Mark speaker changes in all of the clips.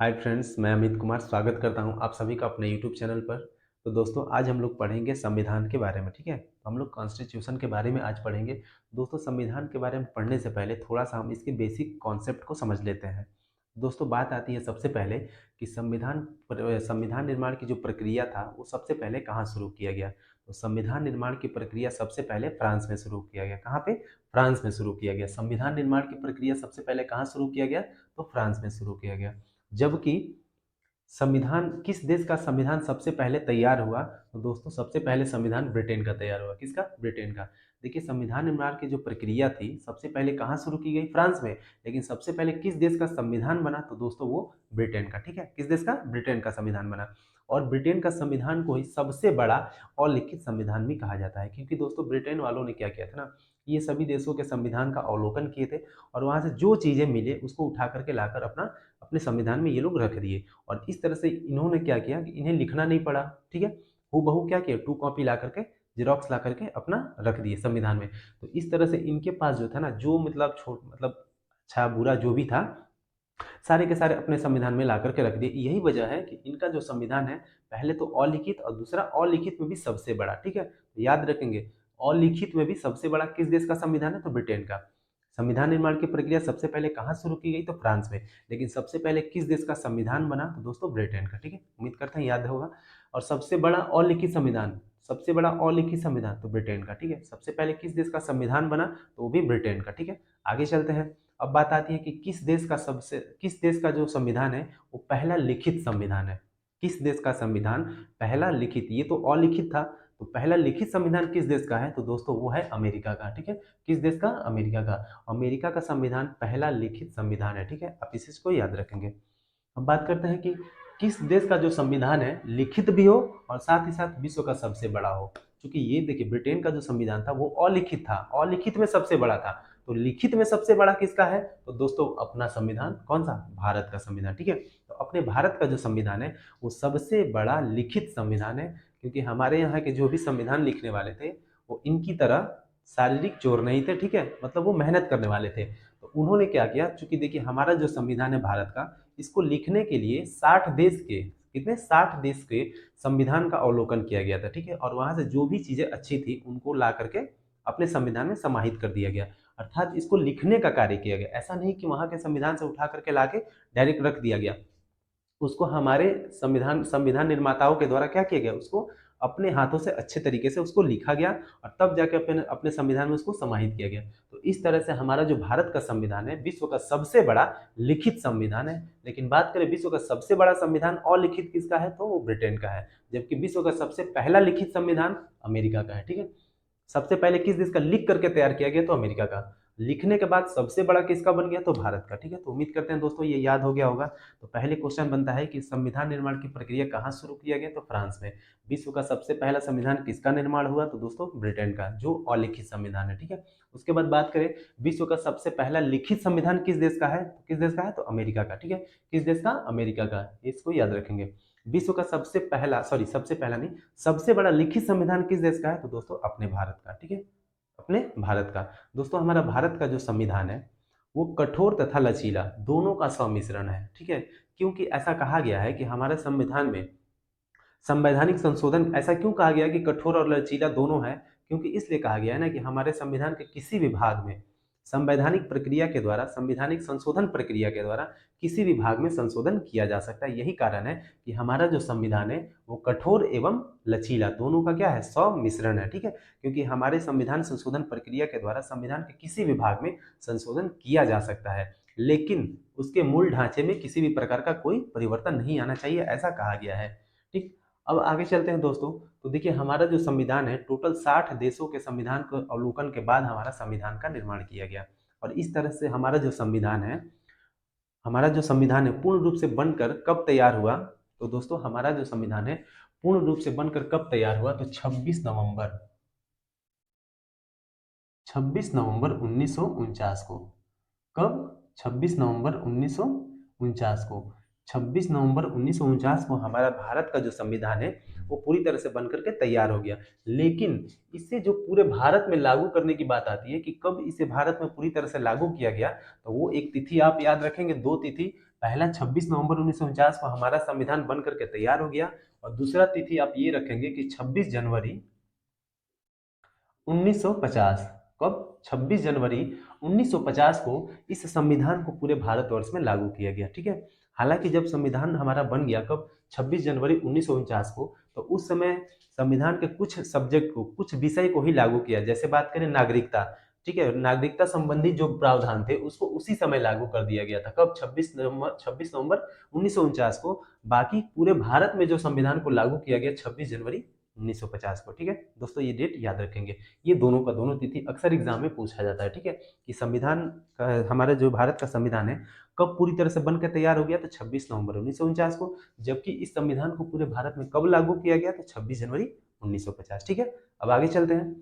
Speaker 1: Hi friends, मैं अमित कुमार स्वागत करता हूं आप सभी का अपने यूट्यूब चैनल पर। तो दोस्तों, आज हम लोग पढ़ेंगे संविधान के बारे में। ठीक है, तो हम लोग कॉन्स्टिट्यूशन के बारे में आज पढ़ेंगे। दोस्तों, संविधान के बारे में पढ़ने से पहले थोड़ा सा हम इसके बेसिक कॉन्सेप्ट को समझ लेते हैं। दोस्तों, बात आती है सबसे पहले कि संविधान निर्माण की जो प्रक्रिया था वो सबसे पहले कहाँ शुरू किया गया। तो संविधान निर्माण की प्रक्रिया सबसे पहले फ्रांस में शुरू किया गया। कहाँ पे? फ्रांस में शुरू किया गया। संविधान निर्माण की प्रक्रिया सबसे पहले कहाँ शुरू किया गया? तो फ्रांस में शुरू किया गया। जबकि संविधान, किस देश का संविधान सबसे पहले तैयार हुआ? तो दोस्तों, सबसे पहले संविधान ब्रिटेन का तैयार हुआ। किसका? ब्रिटेन का। देखिए, संविधान निर्माण की जो प्रक्रिया थी सबसे पहले कहाँ शुरू की गई? फ्रांस में। लेकिन सबसे पहले किस देश का संविधान बना? तो दोस्तों, वो ब्रिटेन का। ठीक है, किस देश का? ब्रिटेन का संविधान बना। और ब्रिटेन का संविधान को ही सबसे बड़ा और लिखित संविधान भी कहा जाता है, क्योंकि दोस्तों ब्रिटेन वालों ने क्या किया था ना, ये सभी देशों के संविधान का अवलोकन किए थे और वहां से जो चीजें मिले उसको उठा करके लाकर अपने संविधान में ये लोग रख दिए। और इस तरह से इन्होंने क्या किया कि इन्हें लिखना नहीं पड़ा। ठीक है, हूबहू क्या किया, टू कॉपी ला करके, जेरोक्स ला करके अपना रख दिए संविधान में। तो इस तरह से इनके पास जो था ना, जो मतलब छोट मतलब अच्छा बुरा जो भी था, सारे के सारे अपने संविधान में ला करके रख दिए। यही वजह है कि इनका जो संविधान है, पहले तो अलिखित और दूसरा अलिखित में भी सबसे बड़ा। ठीक है, तो याद रखेंगे, अलिखित में भी सबसे बड़ा किस देश का संविधान है? तो ब्रिटेन का। संविधान निर्माण की प्रक्रिया सबसे पहले कहाँ शुरू की गई? तो फ्रांस में। लेकिन सबसे पहले किस देश का संविधान बना? तो दोस्तों ब्रिटेन का। ठीक है, उम्मीद करते हैं याद होगा। और सबसे बड़ा अलिखित संविधान, सबसे बड़ा अलिखित संविधान तो ब्रिटेन का। ठीक है, सबसे पहले किस देश का संविधान बना? तो वो भी ब्रिटेन का। ठीक है, आगे चलते हैं। अब बात आती है कि किस देश का जो संविधान है वो पहला लिखित संविधान है। किस देश का संविधान पहला लिखित? ये तो अलिखित था, तो पहला लिखित संविधान किस देश का है? तो दोस्तों वो है अमेरिका का। ठीक है, किस देश का? अमेरिका का। अमेरिका का संविधान पहला लिखित संविधान है। ठीक है, आप इस चीज को याद रखेंगे। अब बात करते हैं कि किस देश का जो संविधान है लिखित भी हो और साथ ही साथ विश्व का सबसे बड़ा हो। क्योंकि ये देखिए, ब्रिटेन का जो संविधान था वो अलिखित था, अलिखित में सबसे बड़ा था। तो लिखित में सबसे बड़ा किसका है? तो दोस्तों अपना संविधान। कौन सा? भारत का संविधान। ठीक है, तो अपने भारत का जो संविधान है वो सबसे बड़ा लिखित संविधान है। क्योंकि हमारे यहाँ के जो भी संविधान लिखने वाले थे वो इनकी तरह शारीरिक चोर नहीं थे। ठीक है, मतलब वो मेहनत करने वाले थे। तो उन्होंने क्या किया, चूंकि देखिए हमारा जो संविधान है भारत का, इसको लिखने के लिए 60 देश के, कितने? 60 देश के संविधान का अवलोकन किया गया था। ठीक है, और वहां से जो भी चीजें अच्छी थी उनको ला करके अपने संविधान में समाहित कर दिया गया। अर्थात इसको लिखने का कार्य किया गया। ऐसा नहीं कि वहां के संविधान से उठा करके लाके डायरेक्ट रख दिया गया। उसको हमारे संविधान संविधान निर्माताओं के द्वारा क्या किया गया, उसको अपने हाथों से अच्छे तरीके से उसको लिखा गया और तब जाके अपने अपने संविधान में उसको समाहित किया गया। तो इस तरह से हमारा जो भारत का संविधान है विश्व का सबसे बड़ा लिखित संविधान है। लेकिन बात करें विश्व का सबसे बड़ा संविधान अलिखित किसका है? तो वो ब्रिटेन का है। जबकि विश्व का सबसे पहला लिखित संविधान अमेरिका का है। ठीक है, सबसे पहले किस देश का लिख करके तैयार किया गया? तो अमेरिका का। लिखने के बाद सबसे बड़ा किसका बन गया? तो भारत का। ठीक है, तो उम्मीद करते हैं दोस्तों ये याद हो गया होगा। तो पहले क्वेश्चन बनता है कि संविधान निर्माण की प्रक्रिया कहाँ शुरू किया गया? तो फ्रांस में। विश्व का सबसे पहला संविधान किसका निर्माण हुआ? तो दोस्तों ब्रिटेन का, जो अलिखित संविधान है। ठीक है, उसके बाद बात करें विश्व का सबसे पहला लिखित संविधान किस देश का है? तो किस देश का है? तो अमेरिका का। ठीक है, किस देश का? अमेरिका का। इसको याद रखेंगे। विश्व का सबसे पहला, सॉरी सबसे पहला नहीं, सबसे बड़ा लिखित संविधान किस देश का है? तो दोस्तों अपने भारत का। ठीक है, अपने भारत का। दोस्तों हमारा भारत का जो संविधान है वो कठोर तथा लचीला दोनों का सम्मिश्रण है। ठीक है, क्योंकि ऐसा कहा गया है कि हमारे संविधान में संवैधानिक संशोधन, ऐसा क्यों कहा गया कि कठोर और लचीला दोनों है? क्योंकि इसलिए कहा गया है ना कि हमारे संविधान के किसी भी भाग में संवैधानिक प्रक्रिया के द्वारा, संविधानिक संशोधन प्रक्रिया के द्वारा किसी भी भाग में संशोधन किया जा सकता है। यही कारण है कि हमारा जो संविधान है वो कठोर एवं लचीला दोनों का क्या है? सम्मिश्रण है। ठीक है, क्योंकि हमारे संविधान संशोधन प्रक्रिया के द्वारा संविधान के किसी भी भाग में संशोधन किया जा सकता है, लेकिन उसके मूल ढांचे में किसी भी प्रकार का कोई परिवर्तन नहीं आना चाहिए, ऐसा कहा गया है। ठीक, अब आगे चलते हैं दोस्तों। तो देखिए हमारा जो संविधान है टोटल 60 देशों के संविधान को अवलोकन के बाद हमारा संविधान का निर्माण किया गया। और इस तरह से हमारा जो संविधान है पूर्ण रूप से बनकर कब तैयार हुआ? तो दोस्तों हमारा जो संविधान है पूर्ण रूप से बनकर कब तैयार हुआ? तो 26 नवंबर 1949 को। कब? 26 नवंबर 1949 को। 26 नवंबर 1949 को हमारा भारत का जो संविधान है वो पूरी तरह से बनकर के तैयार हो गया। लेकिन इसे जो पूरे भारत में लागू करने की बात आती है कि कब इसे भारत में पूरी तरह से लागू किया गया, तो वो एक तिथि आप याद रखेंगे, दो तिथि। पहला 26 नवंबर 1949 को हमारा संविधान बन करके तैयार हो गया, और दूसरा तिथि आप ये रखेंगे कि 26 जनवरी 1950। कब? 26 जनवरी 1950 को इस संविधान को पूरे भारतवर्ष में लागू किया गया। ठीक है। हालांकि जब संविधान हमारा बन गया कब? 26 जनवरी 1949 को, तो उस समय संविधान के कुछ सब्जेक्ट को, कुछ विषय को ही लागू किया। जैसे बात करें नागरिकता, ठीक है, नागरिकता संबंधी जो प्रावधान थे उसको उसी समय लागू कर दिया गया था। कब? 26 नवंबर 1949 को। बाकी पूरे भारत में जो संविधान को लागू किया गया 26 जनवरी 1950 को। ठीक है दोस्तों, ये डेट याद रखेंगे। ये दोनों का दोनों तिथि अक्सर एग्जाम में पूछा जाता है। ठीक है, कि संविधान का, हमारा जो भारत का संविधान है, कब पूरी तरह से बनकर तैयार हो गया? तो 26 नवंबर 1949 को। जबकि इस संविधान को पूरे भारत में कब लागू किया गया? तो 26 जनवरी 1950। ठीक है, अब आगे चलते हैं,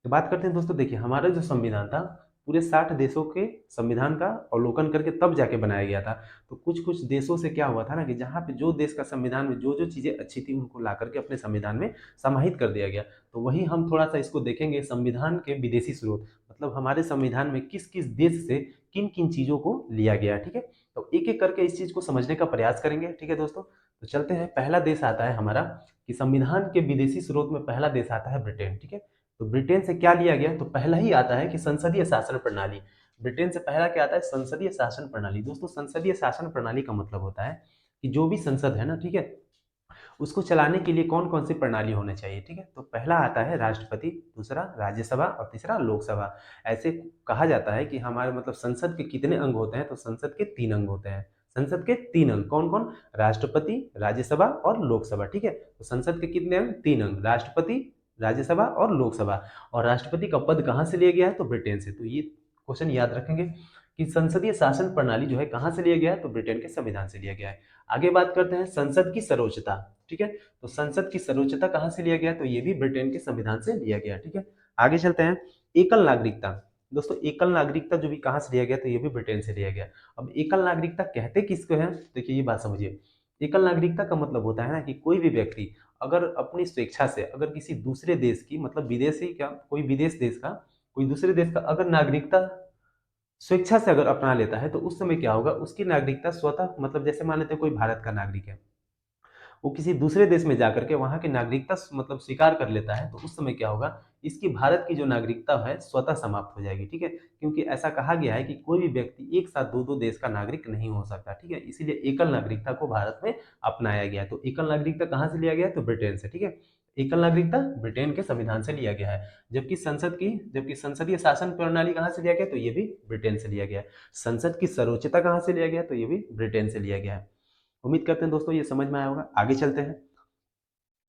Speaker 1: तो बात करते हैं दोस्तों। देखिए, हमारा जो संविधान था पूरे 60 देशों के संविधान का अवलोकन करके तब जाके बनाया गया था। तो कुछ कुछ देशों से क्या हुआ था ना, कि जहाँ पे जो देश का संविधान में जो जो चीज़ें अच्छी थी उनको ला करके अपने संविधान में समाहित कर दिया गया। तो वही हम थोड़ा सा इसको देखेंगे, संविधान के विदेशी स्रोत, मतलब हमारे संविधान में किस किस देश से किन किन चीज़ों को लिया गया है। ठीक है, तो एक एक करके इस चीज़ को समझने का प्रयास करेंगे। ठीक है दोस्तों, तो चलते हैं। पहला देश आता है हमारा, कि संविधान के विदेशी स्रोत में पहला देश आता है ब्रिटेन। ठीक है, तो ब्रिटेन से क्या लिया गया? तो पहला ही आता है कि संसदीय शासन प्रणाली। ब्रिटेन से पहला क्या आता है? संसदीय शासन प्रणाली। दोस्तों, संसदीय शासन प्रणाली का मतलब होता है कि जो भी संसद है ना, ठीक है, उसको चलाने के लिए कौन कौन सी प्रणाली होनी चाहिए। ठीक है, तो पहला आता है राष्ट्रपति, दूसरा राज्यसभा और तीसरा लोकसभा। ऐसे कहा जाता है कि हमारे मतलब संसद के कितने अंग होते हैं? तो संसद के 3 अंग होते हैं। संसद के 3 अंग कौन कौन? राष्ट्रपति, राज्यसभा और लोकसभा। ठीक है, तो संसद के कितने अंग? 3 अंग, राष्ट्रपति, राज्यसभा और लोकसभा। और राष्ट्रपति का पद कहाँ से लिया गया है? तो ब्रिटेन से। तो ये क्वेश्चन याद रखेंगे कि संसदीय शासन प्रणाली जो है कहाँ से लिया गया है? तो ब्रिटेन के संविधान से लिया गया है। आगे बात करते हैं संसद की सर्वोच्चता। ठीक है, तो संसद की सर्वोच्चता कहाँ से लिया गया? तो ये भी ब्रिटेन के संविधान से लिया गया। ठीक है, आगे चलते हैं। एकल नागरिकता। दोस्तों, एकल नागरिकता जो भी कहाँ से लिया गया? तो ये भी ब्रिटेन से लिया गया। अब एकल नागरिकता कहते किसको है? देखिए, ये बात समझिए। एकल नागरिकता का मतलब होता है ना कि कोई भी व्यक्ति अगर अपनी स्वेच्छा से अगर किसी दूसरे देश की, मतलब विदेशी का, कोई विदेश देश का, कोई दूसरे देश का अगर नागरिकता स्वेच्छा से अगर अपना लेता है, तो उस समय क्या होगा? उसकी नागरिकता स्वतः, मतलब जैसे मान लेते हैं कोई भारत का नागरिक है, वो किसी दूसरे देश में जाकर के वहाँ की नागरिकता मतलब स्वीकार कर लेता है, तो उस समय क्या होगा? इसकी भारत की जो नागरिकता है स्वतः समाप्त हो जाएगी। ठीक है, क्योंकि ऐसा कहा गया है कि कोई भी व्यक्ति एक साथ दो दो देश का नागरिक नहीं हो सकता। ठीक है, इसीलिए एकल नागरिकता को भारत में अपनाया गया है। तो एकल नागरिकता कहाँ से लिया गया है? तो ब्रिटेन से। ठीक है, एकल नागरिकता ब्रिटेन के संविधान से लिया गया है। जबकि संसदीय शासन प्रणाली कहाँ से लिया गया? तो ये भी ब्रिटेन से लिया गया है। संसद की सर्वोच्चता कहाँ से लिया गया? तो ये भी ब्रिटेन से लिया गया है। उम्मीद करते हैं दोस्तों ये समझ में आया होगा। आगे चलते हैं।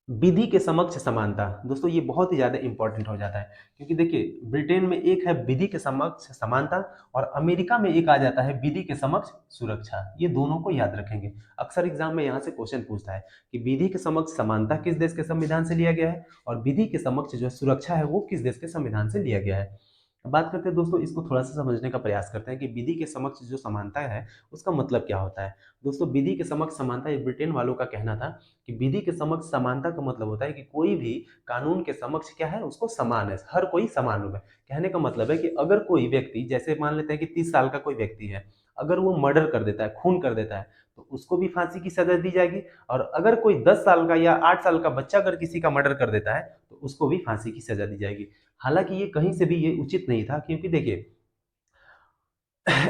Speaker 1: विधि के समक्ष समानता। दोस्तों, ये बहुत ही ज़्यादा इंपॉर्टेंट हो जाता है, क्योंकि देखिए, ब्रिटेन में एक है विधि के समक्ष समानता, और अमेरिका में एक आ जाता है विधि के समक्ष सुरक्षा। ये दोनों को याद रखेंगे। अक्सर एग्जाम में यहाँ से क्वेश्चन पूछता है कि विधि के समक्ष समानता किस देश के संविधान से लिया गया है, और विधि के समक्ष जो सुरक्षा है वो किस देश के संविधान से लिया गया है। अब बात करते हैं दोस्तों, इसको थोड़ा सा समझने का प्रयास करते हैं कि विधि के समक्ष जो समानता है उसका मतलब क्या होता है। दोस्तों, विधि के समक्ष समानता, ये ब्रिटेन वालों का कहना था कि विधि के समक्ष समानता का मतलब होता है कि कोई भी कानून के समक्ष क्या है? उसको समान है, हर कोई समान रूप है। कहने का मतलब है कि अगर कोई व्यक्ति, जैसे मान लेते हैं कि 30 साल का कोई व्यक्ति है, अगर वो मर्डर कर देता है, खून कर देता है, तो उसको भी फांसी की सजा दी जाएगी। और अगर कोई 10 साल का या 8 साल का बच्चा अगर किसी का मर्डर कर देता है, तो उसको भी फांसी की सजा दी जाएगी। हालांकि ये कहीं से भी ये उचित नहीं था, क्योंकि देखिए,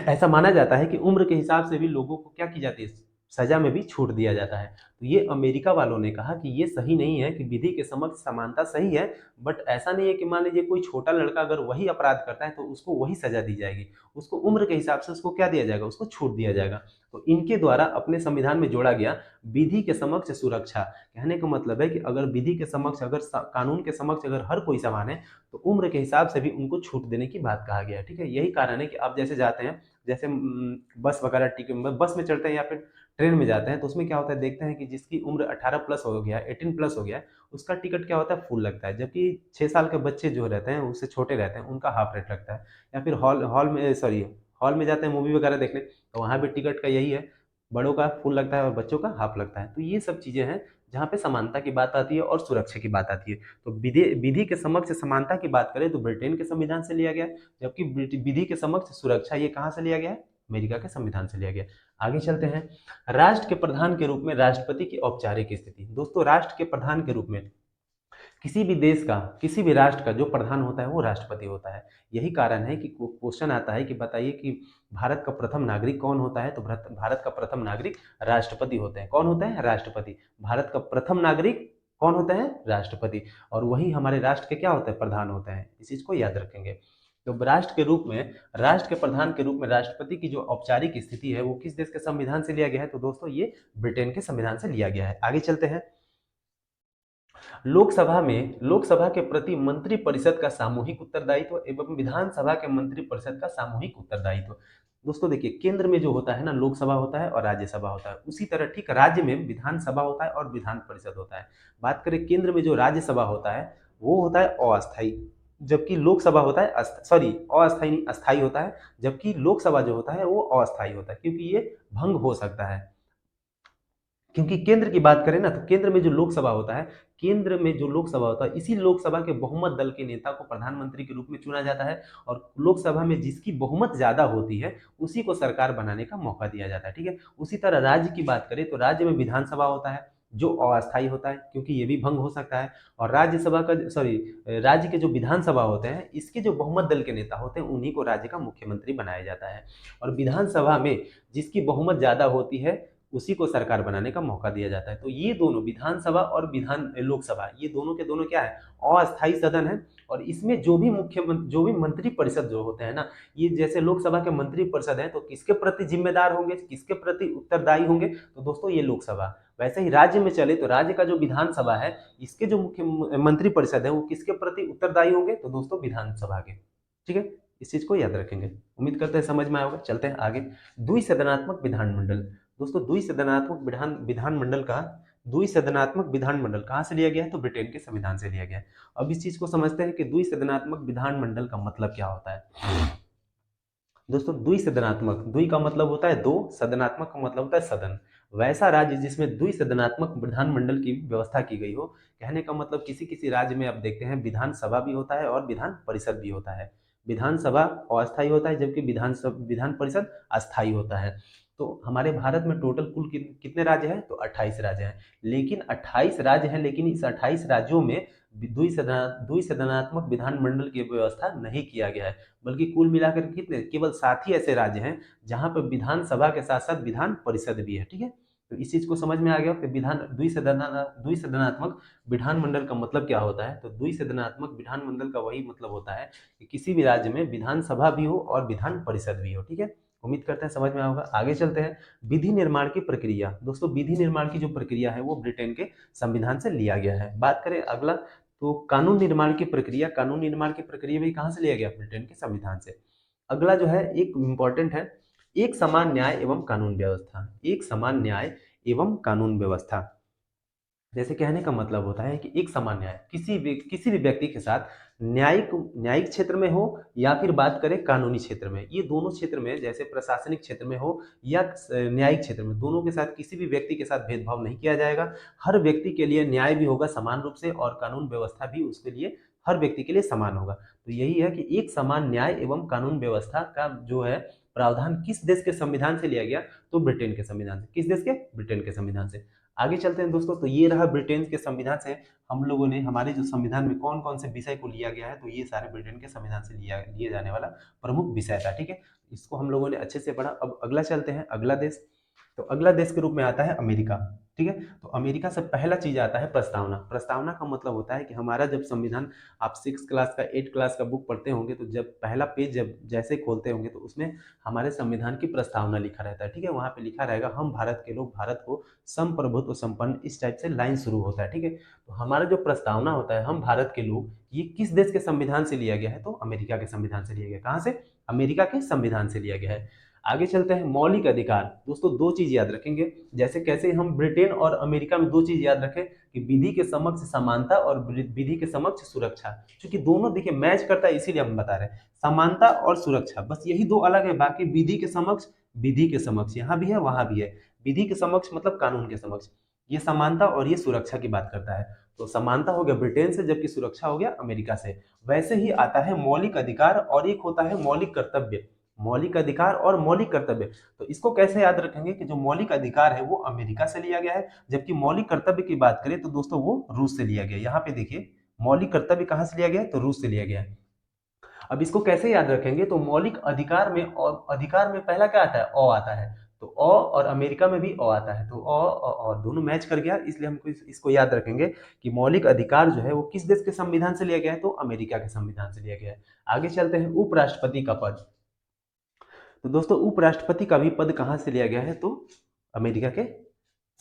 Speaker 1: ऐसा माना जाता है कि उम्र के हिसाब से भी लोगों को क्या की जाती है? सजा में भी छूट दिया जाता है। तो ये अमेरिका वालों ने कहा कि ये सही नहीं है, कि विधि के समक्ष समानता सही है, बट ऐसा नहीं है कि मान लीजिए कोई छोटा लड़का अगर वही अपराध करता है तो उसको वही सजा दी जाएगी। उसको उम्र के हिसाब से उसको क्या दिया जाएगा? उसको छूट दिया जाएगा। तो इनके द्वारा अपने संविधान में जोड़ा गया विधि के समक्ष सुरक्षा। कहने का मतलब है कि अगर विधि के समक्ष, अगर कानून के समक्ष अगर हर कोई समान है, तो उम्र के हिसाब से भी उनको छूट देने की बात कहा गया है। ठीक है, यही कारण है कि आप जैसे जाते हैं, जैसे बस वगैरह टिकट, बस में चढ़ते हैं या फिर ट्रेन में जाते हैं, तो उसमें क्या होता है? देखते हैं कि जिसकी उम्र 18 प्लस हो गया है, 18 प्लस हो गया है, उसका टिकट क्या होता है? फुल लगता है। जबकि 6 साल के बच्चे जो रहते हैं, उससे छोटे रहते हैं, उनका हाफ रेट लगता है। या फिर हॉल में जाते हैं मूवी वगैरह देखने, तो वहाँ भी टिकट का यही है, बड़ों का फुल लगता है और बच्चों का हाफ लगता है। तो ये सब चीज़ें हैं जहाँ पे समानता की बात आती है और सुरक्षा की बात आती है। तो विधि विधि के समक्ष समानता की बात करें तो ब्रिटेन के संविधान से लिया गया है, जबकि विधि के समक्ष सुरक्षा ये कहाँ से लिया गया है? अमेरिका के संविधान से लिया गया। आगे चलते हैं, राष्ट्र के प्रधान के रूप में राष्ट्रपति की औपचारिक स्थिति। दोस्तों राष्ट्र के प्रधान के रूप में किसी भी देश का, किसी भी राष्ट्र का जो प्रधान होता है वो राष्ट्रपति होता है। यही कारण है कि क्वेश्चन आता है कि बताइए कि भारत का प्रथम नागरिक कौन होता है, तो भारत का प्रथम नागरिक राष्ट्रपति होते हैं। कौन होते हैं? राष्ट्रपति। भारत का प्रथम नागरिक कौन होता है? राष्ट्रपति। और वही हमारे राष्ट्र के क्या होते हैं? प्रधान होते हैं। इस चीज को याद रखेंगे। तो राष्ट्र के रूप में, राष्ट्र के प्रधान के रूप में राष्ट्रपति की जो औपचारिक स्थिति है वो किस देश के संविधान से लिया गया है? तो दोस्तों ये ब्रिटेन के संविधान से लिया गया है। आगे चलते हैं, लोकसभा में, लोकसभा के प्रति मंत्री परिषद का सामूहिक उत्तरदायित्व एवं विधानसभा के मंत्री परिषद का सामूहिक उत्तरदायित्व। दोस्तों देखिए, केंद्र में जो होता है ना, लोकसभा होता है और राज्यसभा होता है, उसी तरह ठीक राज्य में विधानसभा होता है और विधान परिषद होता है। बात करें केंद्र में जो राज्यसभा होता है वो होता है अस्थायी, जबकि लोकसभा होता है सॉरी अस्थायी नहीं, अस्थायी होता है, जबकि लोकसभा जो होता है वो अस्थायी होता है, क्योंकि ये भंग हो सकता है। क्योंकि केंद्र की बात करें ना, तो केंद्र में जो लोकसभा होता है, केंद्र में जो लोकसभा होता है, इसी लोकसभा के बहुमत दल के नेता को प्रधानमंत्री के रूप में चुना जाता है, और लोकसभा में जिसकी बहुमत ज्यादा होती है उसी को सरकार बनाने का मौका दिया जाता है। ठीक है, उसी तरह राज्य की बात करें तो राज्य में विधानसभा होता है जो अस्थायी होता है, क्योंकि ये भी भंग हो सकता है। और राज्यसभा का सॉरी राज्य के जो विधानसभा होते हैं, इसके जो बहुमत दल के नेता होते हैं उन्हीं को राज्य का मुख्यमंत्री बनाया जाता है। और विधानसभा में जिसकी बहुमत ज्यादा होती है उसी को सरकार बनाने का मौका दिया जाता है। तो ये दोनों, विधानसभा और लोकसभा, ये दोनों के दोनों क्या है? अस्थायी सदन है। और इसमें जो भी जो भी मंत्री परिषद जो होते हैं ना, ये जैसे लोकसभा के मंत्री परिषद है, तो किसके प्रति जिम्मेदार होंगे, किसके प्रति उत्तरदायी होंगे? तो दोस्तों ये लोकसभा। वैसे ही राज्य में चले तो राज्य का जो विधानसभा है, इसके जो मुख्य मंत्री परिषद है वो किसके प्रति उत्तरदायी होंगे? तो दोस्तों विधानसभा के। ठीक है, इस चीज को याद रखेंगे। उम्मीद करते हैं समझ में आएगा। चलते हैं आगे, द्विसदनात्मक विधानमंडल। दोस्तों द्विसदनात्मक विधानमंडल का, द्विसदनात्मक विधानमंडल कहाँ से लिया गया है? तो ब्रिटेन के संविधान से लिया गया है। अब इस चीज को समझते हैं कि द्विसदनात्मक विधानमंडल का मतलब क्या होता है। दोस्तों द्विसदनात्मक, द्वि का मतलब होता है दो, सदनात्मक का मतलब होता है सदन। वैसा राज्य जिसमें द्विसदनात्मक विधानमंडल की व्यवस्था की गई हो। कहने का मतलब किसी किसी राज्य में आप देखते हैं विधानसभा भी होता है और विधान परिषद भी होता है। विधानसभा अस्थायी होता है जबकि विधान परिषद अस्थायी होता है। तो हमारे भारत में टोटल कुल कितने राज्य हैं? तो 28 राज्य हैं। लेकिन 28 राज्य हैं, लेकिन इस 28 राज्यों में द्विसदनात्मक विधानमंडल की व्यवस्था नहीं किया गया है, बल्कि कुल मिलाकर कितने, केवल 7 ही ऐसे राज्य हैं जहां पर विधानसभा के साथ साथ विधान परिषद भी है। ठीक है, तो इस चीज को समझ में आ गया कि द्विसदनात्मक विधानमंडल का मतलब क्या होता है। तो द्विसदनात्मक विधानमंडल का वही मतलब होता है कि किसी भी राज्य में विधानसभा भी हो और विधान परिषद भी हो। ठीक है, उम्मीद करते हैं समझ में आएगा। आगे चलते हैं, विधि निर्माण की प्रक्रिया। दोस्तों विधि निर्माण की जो प्रक्रिया है वो ब्रिटेन के संविधान से लिया गया है। बात करें अगला, तो कानून निर्माण की प्रक्रिया, कानून निर्माण की प्रक्रिया भी कहाँ से लिया गया? ब्रिटेन के संविधान से। अगला जो है एक इंपॉर्टेंट है, एक समान न्याय एवं कानून व्यवस्था। एक समान न्याय एवं कानून व्यवस्था, जैसे कहने का मतलब होता है कि एक समान न्याय किसी भी व्यक्ति के साथ न्यायिक क्षेत्र में हो या फिर बात करें कानूनी क्षेत्र में, ये दोनों क्षेत्र में, जैसे प्रशासनिक क्षेत्र में हो या न्यायिक क्षेत्र में, दोनों के साथ किसी भी व्यक्ति के साथ भेदभाव नहीं किया जाएगा। हर व्यक्ति के लिए न्याय भी होगा समान रूप से और कानून व्यवस्था भी उसके लिए, हर व्यक्ति के लिए समान होगा। तो यही है कि एक समान न्याय एवं कानून व्यवस्था का जो है प्रावधान किस देश के संविधान से लिया गया? तो ब्रिटेन के संविधान से। किस देश के? ब्रिटेन के संविधान से। आगे चलते हैं दोस्तों, तो ये रहा ब्रिटेन के संविधान से हम लोगों ने, हमारे जो संविधान में कौन कौन से विषय को लिया गया है, तो ये सारे ब्रिटेन के संविधान से लिए जाने वाला प्रमुख विषय था। ठीक है, इसको हम लोगों ने अच्छे से पढ़ा। अब अगला चलते हैं, अगला देश, तो अगला देश के रूप में आता है अमेरिका। ठीक है, तो अमेरिका से पहला चीज आता है प्रस्तावना। प्रस्तावना का मतलब होता है कि हमारा जब संविधान, आप 6 क्लास का 8 क्लास का बुक पढ़ते होंगे तो जब पहला पेज जब जैसे खोलते होंगे तो उसमें हमारे संविधान की प्रस्तावना लिखा रहता है। ठीक है, वहां पे लिखा रहेगा हम भारत के लोग भारत को संप्रभुत्व संपन्न, इस टाइप से लाइन शुरू होता है। ठीक है, तो हमारा जो प्रस्तावना होता है हम भारत के लोग, ये किस देश के संविधान से लिया गया है? तो अमेरिका के संविधान से लिया गया। कहाँ से? अमेरिका के संविधान से लिया गया है। आगे चलते हैं, मौलिक अधिकार। दोस्तों दो चीज याद रखेंगे, जैसे कैसे हम ब्रिटेन और अमेरिका में दो चीज याद रखें कि विधि के समक्ष समानता और विधि के समक्ष सुरक्षा। क्योंकि दोनों देखिए मैच करता है, इसीलिए हम बता रहे हैं समानता और सुरक्षा, बस यही दो अलग है। बाकी विधि के समक्ष, विधि के समक्ष यहाँ भी है वहां भी है। विधि के समक्ष मतलब कानून के समक्ष, ये समानता और ये सुरक्षा की बात करता है। तो समानता हो गया ब्रिटेन से, जबकि सुरक्षा हो गया अमेरिका से। वैसे ही आता है मौलिक अधिकार और एक होता है मौलिक कर्तव्य। मौलिक अधिकार और मौलिक कर्तव्य। तो इसको कैसे याद रखेंगे कि जो मौलिक अधिकार है वो अमेरिका से लिया गया है, जबकि मौलिक कर्तव्य की बात करें तो दोस्तों वो रूस से लिया गया है। यहाँ पे देखिए मौलिक कर्तव्य कहाँ से लिया गया है, तो रूस से लिया गया है। अब इसको कैसे याद रखेंगे, तो मौलिक अधिकार में और अधिकार में पहला क्या आता है, अ आता है। तो अ और अमेरिका में भी अ आता है, तो अ और दोनों मैच कर गया, इसलिए हमको इसको याद रखेंगे कि मौलिक अधिकार जो है वो किस देश के संविधान से लिया गया है, तो अमेरिका के संविधान से लिया गया है। आगे चलते हैं, उपराष्ट्रपति का पद। तो दोस्तों उपराष्ट्रपति का भी पद कहाँ से लिया गया है, तो अमेरिका के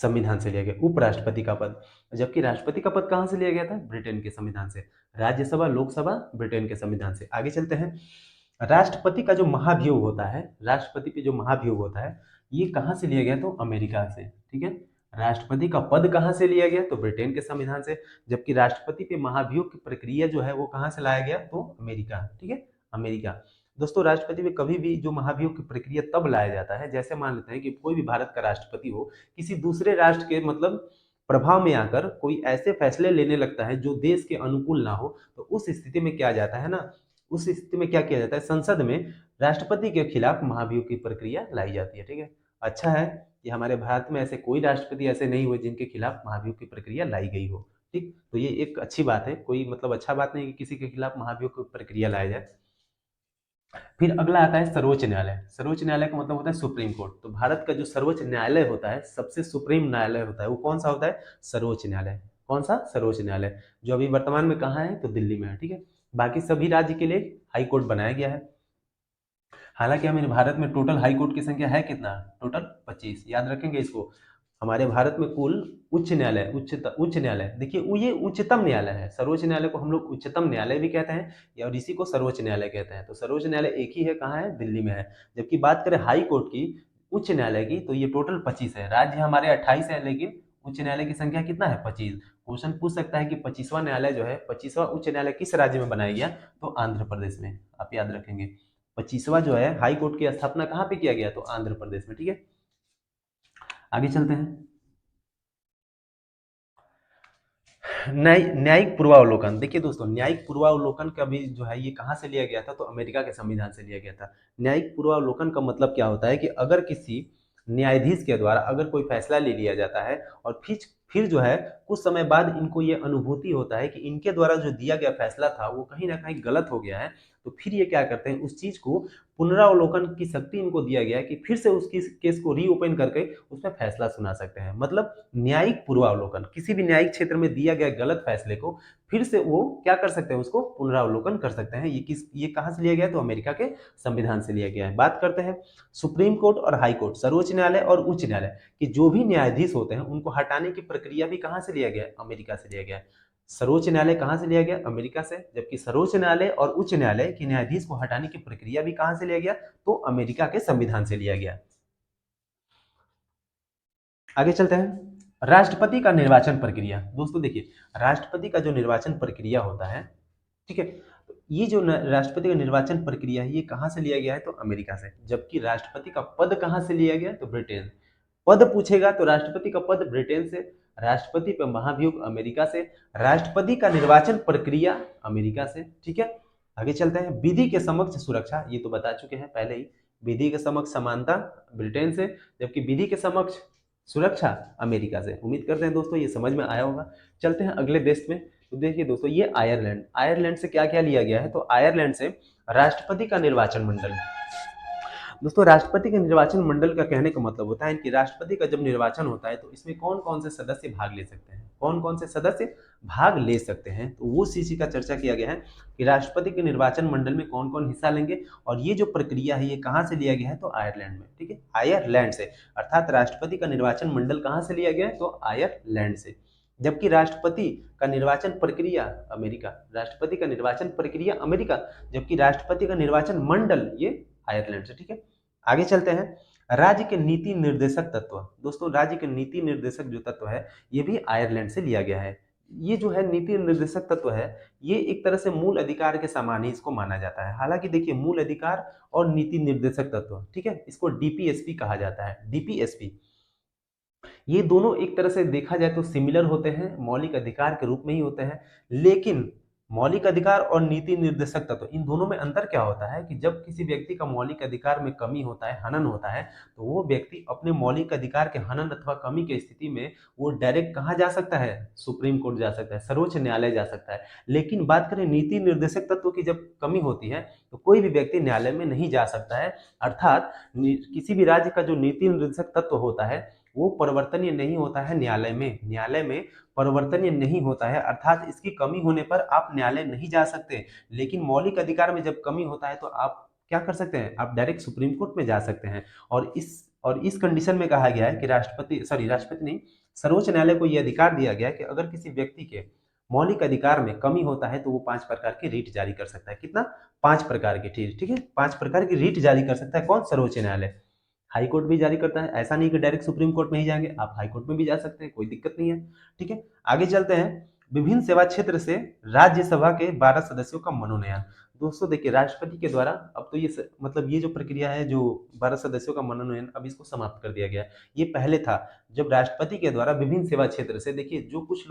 Speaker 1: संविधान से लिया गया उपराष्ट्रपति का पद। जबकि राष्ट्रपति का पद कहाँ से लिया गया था, ब्रिटेन के संविधान से। राज्यसभा लोकसभा ब्रिटेन के संविधान से। आगे चलते हैं, राष्ट्रपति का जो महाभियोग होता है, राष्ट्रपति पे जो महाभियोग होता है, ये कहाँ से लिया गया, तो अमेरिका से। ठीक है, राष्ट्रपति का पद कहाँ से लिया गया, तो ब्रिटेन के संविधान से। जबकि राष्ट्रपति पे महाभियोग की प्रक्रिया जो है वो कहाँ से लाया गया, तो अमेरिका। ठीक है, अमेरिका। दोस्तों राष्ट्रपति में कभी भी जो महाभियोग की प्रक्रिया तब लाया जाता है, जैसे मान लेते हैं कि कोई भी भारत का राष्ट्रपति हो, किसी दूसरे राष्ट्र के मतलब प्रभाव में आकर कोई ऐसे फैसले लेने लगता है जो देश के अनुकूल ना हो, तो उस स्थिति में क्या जाता है ना, उस स्थिति में क्या किया जाता है, संसद में राष्ट्रपति के खिलाफ महाभियोग की प्रक्रिया लाई जाती है। ठीक है, अच्छा है कि हमारे भारत में ऐसे कोई राष्ट्रपति ऐसे नहीं हुए जिनके खिलाफ महाभियोग की प्रक्रिया लाई गई हो। ठीक, तो ये एक अच्छी बात है, कोई मतलब अच्छा बात नहीं कि किसी के खिलाफ महाभियोग की प्रक्रिया लाया जाए। फिर अगला आता है सर्वोच्च न्यायालय। सर्वोच्च न्यायालय का मतलब होता है सुप्रीम कोर्ट। तो भारत का जो सर्वोच्च न्यायालय होता है, सबसे सुप्रीम न्यायालय होता है, वो कौन सा होता है, सर्वोच्च न्यायालय। कौन सा, सर्वोच्च न्यायालय, जो अभी वर्तमान में कहाँ है, तो दिल्ली में है। ठीक है, बाकी सभी राज्य के लिए हाई कोर्ट बनाया गया है। हालांकि हमारे भारत में टोटल हाई कोर्ट की संख्या है कितना, टोटल 25। याद रखेंगे इसको, हमारे भारत में कुल उच्च न्यायालय, उच्च न्यायालय देखिए ये उच्चतम न्यायालय है। सर्वोच्च न्यायालय को हम लोग उच्चतम न्यायालय भी कहते हैं, या और इसी को सर्वोच्च न्यायालय कहते हैं। तो सर्वोच्च न्यायालय एक ही है, कहाँ है, दिल्ली में है। जबकि बात करें हाई कोर्ट की, उच्च न्यायालय की, तो ये टोटल 25 है। राज्य हमारे 28 है, लेकिन उच्च न्यायालय की संख्या कितना है, 25। क्वेश्चन पूछ सकता है कि 25वां न्यायालय जो है, 25वां उच्च न्यायालय किस राज्य में बनाया गया, तो आंध्र प्रदेश में। आप याद रखेंगे 25वां जो है हाई कोर्ट की स्थापना कहाँ पे किया गया, तो आंध्र प्रदेश में। ठीक है, आगे चलते हैं, न्यायिक पूर्वावलोकन। देखिए दोस्तों, न्यायिक पूर्वावलोकन का भी जो है ये कहाँ से लिया गया था, तो अमेरिका के संविधान से लिया गया था। न्यायिक पूर्वावलोकन का मतलब क्या होता है कि अगर किसी न्यायाधीश के द्वारा अगर कोई फैसला ले लिया जाता है और फिर जो है कुछ समय बाद इनको ये अनुभूति होता है कि इनके द्वारा जो दिया गया फैसला था वो कहीं ना कहीं गलत हो गया है, तो फिर ये क्या करते हैं, उस चीज को पुनरावलोकन की शक्ति इनको दिया गया है कि फिर से उस केस को रीओपन करके उसमें फैसला सुना सकते हैं। मतलब न्यायिक पूर्वावलोकन, किसी भी न्यायिक क्षेत्र में दिया गया गलत फैसले को फिर से वो क्या कर सकते हैं, उसको पुनरावलोकन कर सकते हैं। ये कहाँ से लिया गया है, तो अमेरिका के संविधान से लिया गया है। बात करते हैं सुप्रीम कोर्ट और हाई कोर्ट, सर्वोच्च न्यायालय और उच्च न्यायालय कि जो भी न्यायाधीश होते हैं उनको हटाने की प्रक्रिया भी कहाँ से लिया गया है, अमेरिका से लिया गया है। सर्वोच्च न्यायालय कहाँ से लिया गया, अमेरिका से। जबकि सर्वोच्च न्यायालय और उच्च न्यायालय की न्यायाधीश को हटाने की प्रक्रिया भी कहाँ से लिया गया, तो अमेरिका के संविधान से लिया गया। आगे चलते हैं, राष्ट्रपति का निर्वाचन प्रक्रिया। दोस्तों देखिए, राष्ट्रपति का जो निर्वाचन प्रक्रिया होता है, ठीक है, तो ये जो राष्ट्रपति का निर्वाचन प्रक्रिया है ये कहाँ से लिया गया है, तो अमेरिका से। जबकि राष्ट्रपति का पद कहाँ से लिया गया, तो ब्रिटेन। पद पूछेगा तो राष्ट्रपति का पद ब्रिटेन से, राष्ट्रपति पर महाभियोग अमेरिका से, राष्ट्रपति का निर्वाचन प्रक्रिया अमेरिका से। ठीक है, आगे चलते हैं, विधि के समक्ष सुरक्षा, ये तो बता चुके हैं पहले ही। विधि के समक्ष समानता ब्रिटेन से, जबकि विधि के समक्ष सुरक्षा अमेरिका से। उम्मीद करते हैं दोस्तों ये समझ में आया होगा। चलते हैं अगले देश में। तो देखिए दोस्तों, ये आयरलैंड, आयरलैंड से क्या क्या लिया गया है, तो आयरलैंड से राष्ट्रपति का निर्वाचन मंडल। दोस्तों राष्ट्रपति के निर्वाचन मंडल का कहने का मतलब होता है कि राष्ट्रपति का जब निर्वाचन होता है तो इसमें कौन कौन से सदस्य भाग ले सकते हैं, कौन कौन से सदस्य भाग ले सकते हैं, तो वो चीज का चर्चा किया गया है कि राष्ट्रपति के निर्वाचन मंडल में कौन कौन हिस्सा लेंगे। और ये जो प्रक्रिया है ये कहाँ से लिया गया है, तो आयरलैंड में। ठीक है, आयरलैंड से, अर्थात राष्ट्रपति का निर्वाचन मंडल कहाँ से लिया गया है, तो आयरलैंड से। जबकि राष्ट्रपति का निर्वाचन प्रक्रिया अमेरिका, राष्ट्रपति का निर्वाचन प्रक्रिया अमेरिका, जबकि राष्ट्रपति का निर्वाचन मंडल ये आयरलैंड से। ठीक है, आगे चलते हैं, राज्य के नीति निर्देशक तत्व। दोस्तों राज्य के नीति निर्देशक जो तत्व है ये भी आयरलैंड से लिया गया है। ये जो है नीति निर्देशक तत्व है, ये एक तरह से मूल अधिकार के समान ही इसको माना जाता है। हालांकि देखिए मूल अधिकार और नीति निर्देशक तत्व, ठीक है, इसको डीपीएसपी कहा जाता है, डीपीएसपी। ये दोनों एक तरह से देखा जाए तो सिमिलर होते हैं, मौलिक अधिकार के रूप में ही होते हैं, लेकिन मौलिक अधिकार और नीति निर्देशक तत्व, इन दोनों में अंतर क्या होता है कि जब किसी व्यक्ति का मौलिक अधिकार में कमी होता है, हनन होता है, तो वो व्यक्ति अपने मौलिक अधिकार के हनन अथवा कमी की स्थिति में वो डायरेक्ट कहाँ जा सकता है, सुप्रीम कोर्ट जा सकता है, सर्वोच्च न्यायालय जा सकता है। लेकिन बात करें नीति निर्देशक तत्व की, जब कमी होती है तो कोई भी व्यक्ति न्यायालय में नहीं जा सकता है। अर्थात किसी भी राज्य का जो नीति निर्देशक तत्व होता है वो परिवर्तनीय नहीं होता है न्यायालय में परिवर्तनीय नहीं होता है, अर्थात इसकी कमी होने पर आप न्यायालय नहीं जा सकते। लेकिन मौलिक अधिकार में जब कमी होता है तो आप क्या कर सकते हैं, आप डायरेक्ट सुप्रीम कोर्ट में जा सकते हैं। और इस कंडीशन में कहा गया है कि राष्ट्रपति नहीं, सर्वोच्च न्यायालय को यह अधिकार दिया गया है कि अगर किसी व्यक्ति के मौलिक अधिकार में कमी होता है तो वो 5 प्रकार की रीट जारी कर सकता है। कितना? 5 प्रकार की, ठीक है, 5 प्रकार की रीट जारी कर सकता है। कौन? सर्वोच्च न्यायालय। हाई कोर्ट भी जारी करता है, ऐसा नहीं कि डायरेक्ट सुप्रीम कोर्ट में ही जाएंगे, आप हाई कोर्ट में भी जा सकते हैं, कोई दिक्कत नहीं है। ठीक है, आगे चलते हैं। विभिन्न सेवा क्षेत्र से राज्यसभा के 12 सदस्यों का मनोनयन। दोस्तों देखिए, राष्ट्रपति के द्वारा अब तो मतलब ये जो प्रक्रिया है, जो 12 सदस्यों का मनोनयन, अब इसको समाप्त कर दिया गया है। ये पहले था, जब राष्ट्रपति के द्वारा विभिन्न सेवा क्षेत्र से, देखिए जो कुछ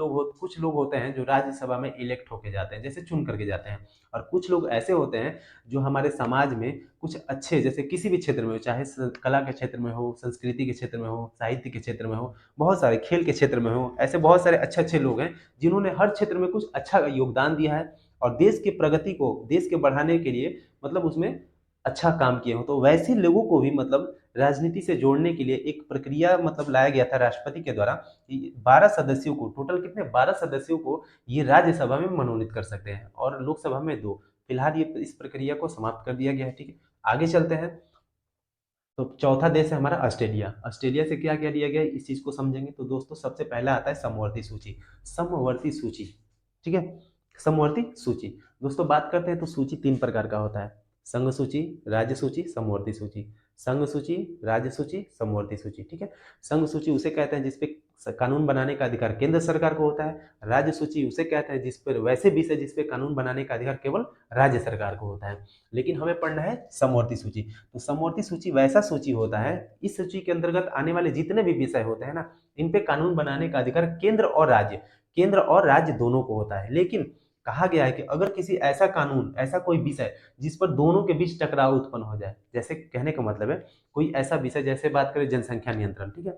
Speaker 1: लोग होते हैं जो राज्यसभा में इलेक्ट होके जाते हैं, जैसे चुन करके जाते हैं, और कुछ लोग ऐसे होते हैं जो हमारे समाज में कुछ अच्छे, जैसे किसी भी क्षेत्र में हो, चाहे कला के क्षेत्र में हो, संस्कृति के क्षेत्र में हो, साहित्य के क्षेत्र में हो, बहुत सारे खेल के क्षेत्र में हो, ऐसे बहुत सारे अच्छे अच्छे लोग हैं जिन्होंने हर क्षेत्र में कुछ अच्छा योगदान दिया है और देश की प्रगति को, देश के बढ़ाने के लिए मतलब उसमें अच्छा काम किए हो। तो वैसे लोगों को भी मतलब राजनीति से जोड़ने के लिए एक प्रक्रिया मतलब लाया गया था राष्ट्रपति के द्वारा कि 12 सदस्यों को, टोटल कितने, 12 सदस्यों को ये राज्यसभा में मनोनीत कर सकते हैं और लोकसभा में 2। फिलहाल ये इस प्रक्रिया को समाप्त कर दिया गया है। ठीक है, आगे चलते हैं। तो चौथा देश है हमारा ऑस्ट्रेलिया। ऑस्ट्रेलिया से क्या क्या लिया गया है, इस चीज को समझेंगे। तो दोस्तों सबसे पहला आता है समवर्ती सूची। समवर्ती सूची, ठीक है, समवर्ती सूची। दोस्तों बात करते हैं तो सूची 3 प्रकार का होता है: संघ सूची, राज्य सूची, समवर्ती सूची। संघ सूची, राज्य सूची, समवर्ती सूची। ठीक है, संघ सूची उसे कहते हैं जिसपे कानून बनाने का अधिकार केंद्र सरकार को होता है। राज्य सूची उसे कहते हैं जिस पर वैसे विषय जिसपे कानून बनाने का अधिकार केवल राज्य सरकार को होता है। लेकिन हमें पढ़ना है समवर्ती सूची। तो समवर्ती सूची वैसा सूची होता है, इस सूची के अंतर्गत आने वाले जितने भी विषय होते हैं ना, इन पे कानून बनाने का अधिकार केंद्र और राज्य दोनों को होता है। लेकिन कहा गया है कि अगर किसी ऐसा कानून, ऐसा कोई विषय जिस पर दोनों के बीच टकराव उत्पन्न हो जाए, जैसे कहने का मतलब है कोई ऐसा विषय, जैसे बात करें जनसंख्या नियंत्रण, ठीक है,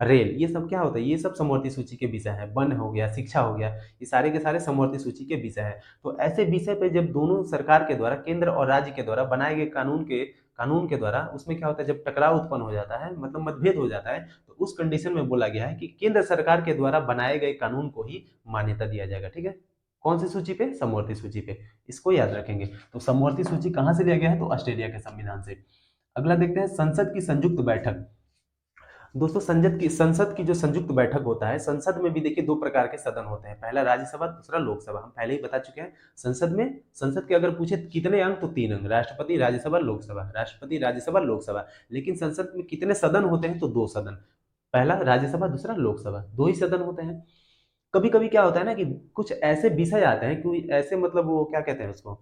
Speaker 1: रेल, ये सब क्या होता है, ये सब समवर्ती सूची के विषय है। वन हो गया, शिक्षा हो गया, ये सारे के सारे समवर्ती सूची के विषय है। तो ऐसे विषय पे जब दोनों सरकार के द्वारा, केंद्र और राज्य के द्वारा बनाए गए कानून के द्वारा उसमें क्या होता है, जब टकराव उत्पन्न हो जाता है, मतलब मतभेद हो जाता है, तो उस कंडीशन में बोला गया है कि केंद्र सरकार के द्वारा बनाए गए कानून को ही मान्यता दिया जाएगा। ठीक है, कौन सी सूची पे? समवर्ती सूची पे। इसको याद रखेंगे। तो समवर्ती सूची कहां से लिया गया है? तो ऑस्ट्रेलिया के संविधान से। अगला देखते हैं संसद की संयुक्त बैठक। दोस्तों संसद की जो संयुक्त बैठक होता है, संसद में भी देखिए 2 प्रकार के सदन होते हैं, पहला राज्यसभा, दूसरा लोकसभा। हम पहले ही बता चुके हैं। संसद के अगर पूछे कितने अंग, तो 3 अंग: राष्ट्रपति, राज्यसभा, लोकसभा। राष्ट्रपति, राज्यसभा, लोकसभा। लेकिन संसद में कितने सदन होते हैं? तो 2 सदन, पहला राज्यसभा, दूसरा लोकसभा, 2 ही सदन होते हैं। कभी कभी क्या होता है ना कि कुछ ऐसे विषय आते हैं, कोई ऐसे मतलब वो क्या कहते हैं उसको,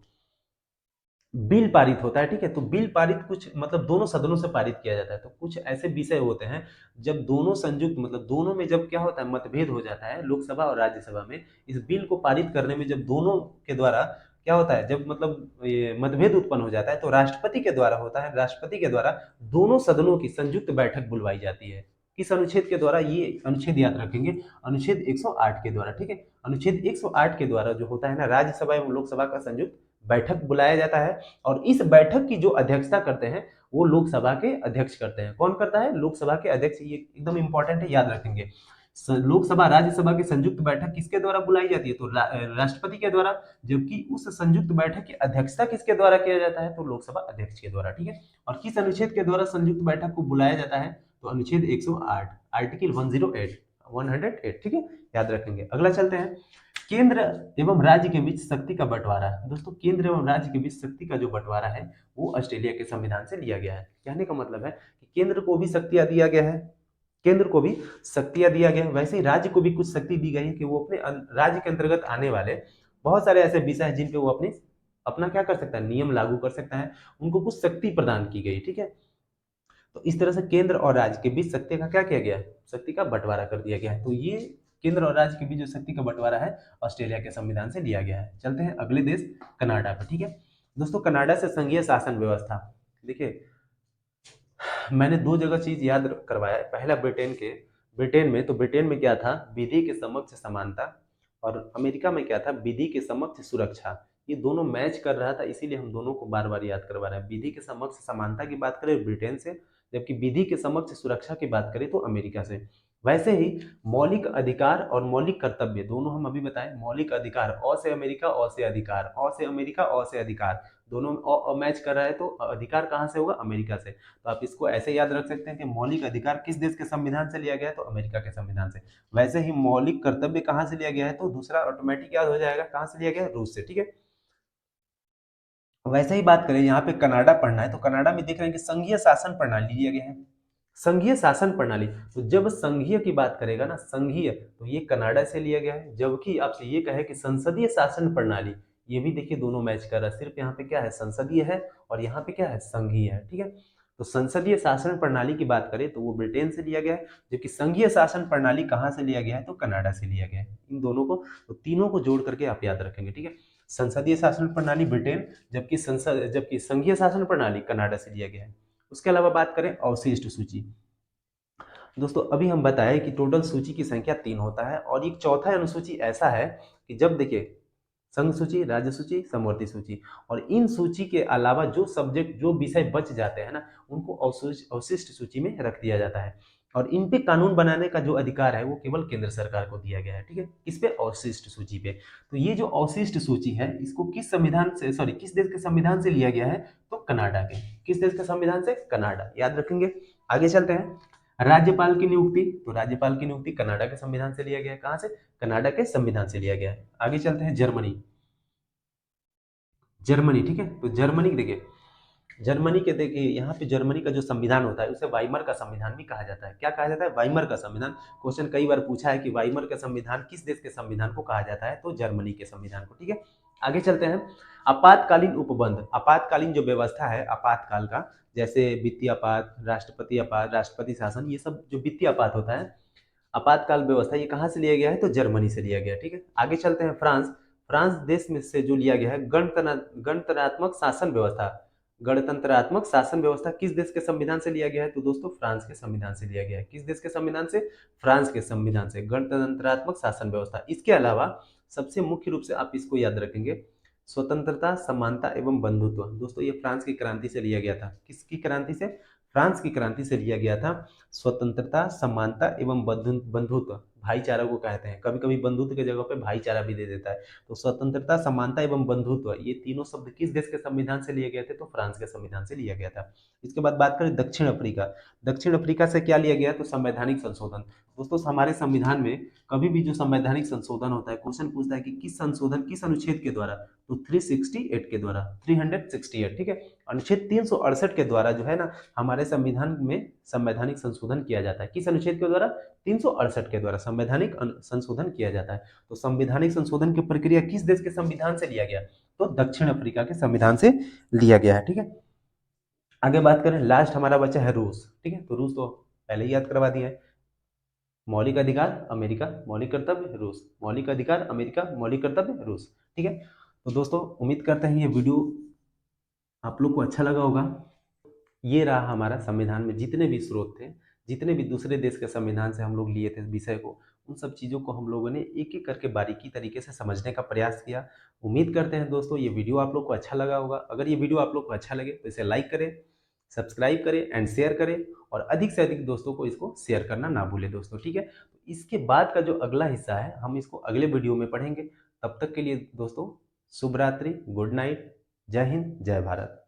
Speaker 1: बिल पारित होता है। ठीक है, तो बिल पारित कुछ मतलब दोनों सदनों से पारित किया जाता है। तो कुछ ऐसे विषय होते हैं जब दोनों संयुक्त, मतलब दोनों में जब क्या होता है, मतभेद हो जाता है लोकसभा और राज्यसभा में, इस बिल को पारित करने में जब दोनों के द्वारा क्या होता है, जब मतलब ये मतभेद उत्पन्न हो जाता है, तो राष्ट्रपति के द्वारा होता है, राष्ट्रपति के द्वारा दोनों सदनों की संयुक्त बैठक बुलवाई जाती है। किस अनुच्छेद के द्वारा? ये अनुच्छेद याद रखेंगे, अनुच्छेद 108 के द्वारा। ठीक है, अनुच्छेद 108 के द्वारा जो होता है ना, राज्यसभा एवं लोकसभा का संयुक्त बैठक बुलाया जाता है। और इस बैठक की जो अध्यक्षता करते हैं वो लोकसभा के अध्यक्ष करते हैं। कौन करता है? लोकसभा के अध्यक्ष। ये एकदम इंपॉर्टेंट है, याद रखेंगे। लोकसभा राज्यसभा की संयुक्त बैठक किसके द्वारा बुलाई जाती है? तो राष्ट्रपति के द्वारा। जबकि उस संयुक्त बैठक की अध्यक्षता किसके द्वारा किया जाता है? तो लोकसभा अध्यक्ष के द्वारा। ठीक है, और किस अनुच्छेद के द्वारा संयुक्त बैठक को बुलाया जाता है? तो अनुच्छेद 108, आर्टिकल 108। ठीक है, याद रखेंगे। अगला चलते हैं, केंद्र एवं राज्य के बीच शक्ति का बंटवारा। दोस्तों केंद्र एवं राज्य के बीच शक्ति का जो बंटवारा है वो ऑस्ट्रेलिया के संविधान से लिया गया है। कहने का मतलब है कि केंद्र को भी शक्तियां दिया गया है, केंद्र को भी शक्तियां दिया गया है, वैसे ही राज्य को भी कुछ शक्ति दी गई है कि वो अपने राज्य के अंतर्गत आने वाले बहुत सारे ऐसे विषय हैं जिन पे वो अपना क्या कर सकता है, नियम लागू कर सकता है, उनको कुछ शक्ति प्रदान की गई। ठीक है, तो इस तरह से केंद्र और राज्य के बीच शक्ति का क्या किया गया है? शक्ति का बंटवारा कर दिया गया है। तो ये केंद्र और राज्य के बीच जो शक्ति का बंटवारा है ऑस्ट्रेलिया के संविधान से लिया गया है। चलते हैं अगले देश कनाडा पे, ठीक है दोस्तों। कनाडा से संघीय शासन व्यवस्था, देखिए मैंने दो जगह चीज याद करवाया है। पहला ब्रिटेन में, तो ब्रिटेन में क्या था, विधि के समक्ष समानता, और अमेरिका में क्या था, विधि के समक्ष सुरक्षा। ये दोनों मैच कर रहा था, इसीलिए हम दोनों को बार बार याद करवा रहे हैं। विधि के समक्ष समानता की बात करें ब्रिटेन से, जबकि विधि के समक्ष सुरक्षा की बात करें तो अमेरिका से। वैसे ही मौलिक अधिकार और मौलिक कर्तव्य दोनों हम अभी बताएं। मौलिक अधिकार अ से अमेरिका, अ से अधिकार, अ से अमेरिका, अ से अधिकार, दोनों मैच कर रहा है, तो अधिकार कहाँ से होगा, अमेरिका से। तो आप इसको ऐसे याद रख सकते हैं कि मौलिक अधिकार किस देश के संविधान से लिया गया है, तो अमेरिका के संविधान से। वैसे ही मौलिक कर्तव्य कहाँ से लिया गया है, तो दूसरा ऑटोमेटिक याद हो जाएगा, कहाँ से लिया गया है, रूस से, ठीक है। वैसे ही बात करें यहाँ पे कनाडा पढ़ना है, तो कनाडा में देख रहे हैं कि संघीय शासन प्रणाली लिया गया है। संघीय शासन प्रणाली, तो जब संघीय की बात करेगा ना, संघीय, तो ये कनाडा से लिया गया है। जबकि आपसे ये कहे कि संसदीय शासन प्रणाली, ये भी देखिए दोनों मैच कर रहा है। सिर्फ यहाँ पे क्या है, संसदीय है, और यहाँ पे क्या है, संघीय है, ठीक है। तो संसदीय शासन प्रणाली की बात करें तो वो ब्रिटेन से लिया गया है, जबकि संघीय शासन प्रणाली कहाँ से लिया गया है, तो कनाडा से लिया गया है। इन दोनों को, तो तीनों को जोड़ करके आप याद रखेंगे, ठीक है। संसदीय शासन प्रणाली ब्रिटेन, जबकि संघीय शासन प्रणाली कनाडा से लिया गया है। उसके अलावा बात करें अवशिष्ट सूची, दोस्तों अभी हम बताएं कि टोटल सूची की संख्या 3 होता है, और एक चौथा अनुसूची ऐसा है कि जब देखिए संघ सूची, राज्य सूची, समवर्ती सूची, और इन सूची के अलावा जो सब्जेक्ट, जो विषय बच जाते हैं ना, उनको अवशिष्ट सूची में रख दिया जाता है। और इन पे कानून बनाने का जो अधिकार है वो केवल केंद्र सरकार को दिया गया है, ठीक है। किस पे, अवशिष्ट सूची पे। तो ये जो अवशिष्ट सूची है, इसको किस संविधान से, सॉरी, किस देश के संविधान से लिया गया है, तो कनाडा के। किस देश के संविधान से, कनाडा, याद रखेंगे। आगे चलते हैं। राज्यपाल की नियुक्ति, तो राज्यपाल की नियुक्ति कनाडा के संविधान से लिया गया है। कहां से, कनाडा के संविधान से लिया गया है। आगे चलते हैं जर्मनी। जर्मनी, ठीक है, तो जर्मनी देखिए, जर्मनी के देखिए यहाँ पे जर्मनी का जो संविधान होता है उसे वाइमर का संविधान भी कहा जाता है। क्या कहा जाता है, वाइमर का संविधान। क्वेश्चन कई बार पूछा है कि वाइमर का संविधान किस देश के संविधान को कहा जाता है, तो जर्मनी के संविधान को, ठीक है। आगे चलते हैं। आपातकालीन उपबंध, आपातकालीन जो व्यवस्था है आपातकाल का, जैसे वित्तीय आपात, राष्ट्रपति आपात, राष्ट्रपति शासन, ये सब जो वित्तीय आपात होता है, आपातकाल व्यवस्था, ये कहाँ से लिया गया है, तो जर्मनी से लिया गया है, ठीक है। आगे चलते हैं। फ्रांस, फ्रांस देश में से जो लिया गया है गणतंत्रात्मक शासन व्यवस्था। गणतंत्रात्मक शासन व्यवस्था किस देश के संविधान से लिया गया है, तो दोस्तों फ्रांस के संविधान से लिया गया है। किस देश के संविधान से, फ्रांस के संविधान से, गणतंत्रात्मक शासन व्यवस्था। इसके अलावा सबसे मुख्य रूप से आप इसको याद रखेंगे, स्वतंत्रता, समानता एवं बंधुत्व। दोस्तों ये फ्रांस की क्रांति से लिया गया था। किसकी क्रांति से, फ्रांस की क्रांति से लिया गया था। स्वतंत्रता, समानता एवं बंधुत्व, भाईचारा को कहते हैं। कभी कभी बंधुत्व की जगह पे भाईचारा भी दे देता है। तो स्वतंत्रता, समानता एवं बंधुत्व, ये तीनों शब्द किस देश के संविधान से लिए गए थे, तो फ्रांस के संविधान से लिया गया था। इसके बाद बात करें दक्षिण अफ्रीका। दक्षिण अफ्रीका से क्या लिया गया, तो संवैधानिक संशोधन। दोस्तों हमारे संविधान में कभी भी जो संवैधानिक संशोधन होता है, क्वेश्चन पूछता है कि किस संशोधन, किस अनुच्छेद के द्वारा, तो 368 के द्वारा, 368, ठीक है। अनुच्छेद 368 के द्वारा जो है ना, हमारे संविधान में संवैधानिक संशोधन किया जाता है। किस अनुच्छेद के द्वारा, 368 के द्वारा संवैधानिक संशोधन किया जाता है। तो संवैधानिक संशोधन की प्रक्रिया किस देश के संविधान से लिया गया, तो दक्षिण अफ्रीका के संविधान से लिया गया है, ठीक है। आगे बात करें, लास्ट हमारा बचा है रूस, ठीक है। तो रूस तो पहले ही याद करवा दिया है। मौलिक अधिकार अमेरिका, मौलिक कर्तव्य रूस, मौलिक अधिकार अमेरिका, मौलिक कर्तव्य रूस, ठीक है। तो दोस्तों उम्मीद करते हैं ये वीडियो आप लोग को अच्छा लगा होगा। ये रहा हमारा संविधान में जितने भी स्रोत थे, जितने भी दूसरे देश के संविधान से हम लोग लिए थे विषय को, उन सब चीज़ों को हम लोगों ने एक एक करके बारीकी तरीके से समझने का प्रयास किया। उम्मीद करते हैं दोस्तों ये वीडियो आप लोग को अच्छा लगा होगा। अगर ये वीडियो आप लोग को अच्छा लगे तो इसे लाइक करें, सब्सक्राइब करें एंड शेयर करें, और अधिक से अधिक दोस्तों को इसको शेयर करना ना भूलें दोस्तों, ठीक है। तो इसके बाद का जो अगला हिस्सा है हम इसको अगले वीडियो में पढ़ेंगे। तब तक के लिए दोस्तों शुभ रात्रि, गुड नाइट, जय हिंद, जय भारत।